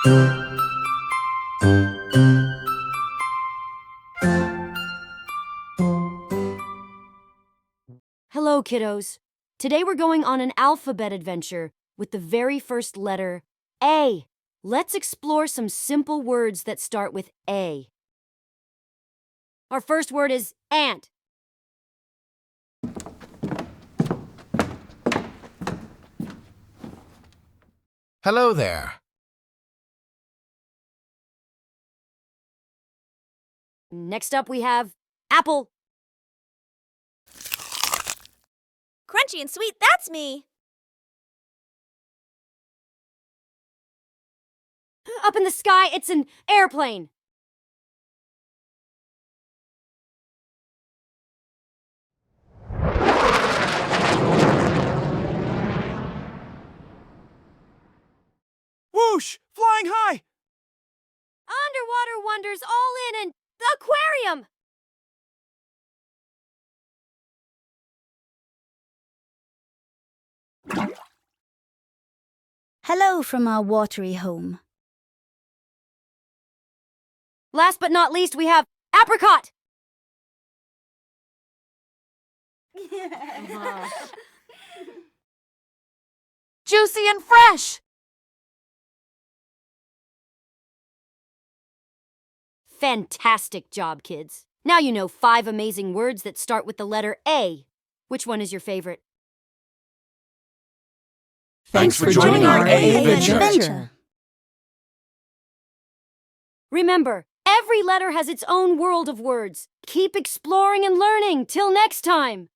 Hello, kiddos. Today we're going on an alphabet adventure with the very first letter, A. Let's explore some simple words that start with A. Our first word is ant. Hello there. Next up we have apple. Crunchy and sweet, that's me. Up in the sky, it's an airplane. Whoosh! Flying high! Underwater wonders all in an aquarium. Hello from our watery home. Last but not least, we have apricot. Juicy and fresh. Fantastic job, kids. Now you know 5 amazing words that start with the letter A. Which one is your favorite? Thanks for joining our A adventure. Remember, every letter has its own world of words. Keep exploring and learning. Till next time.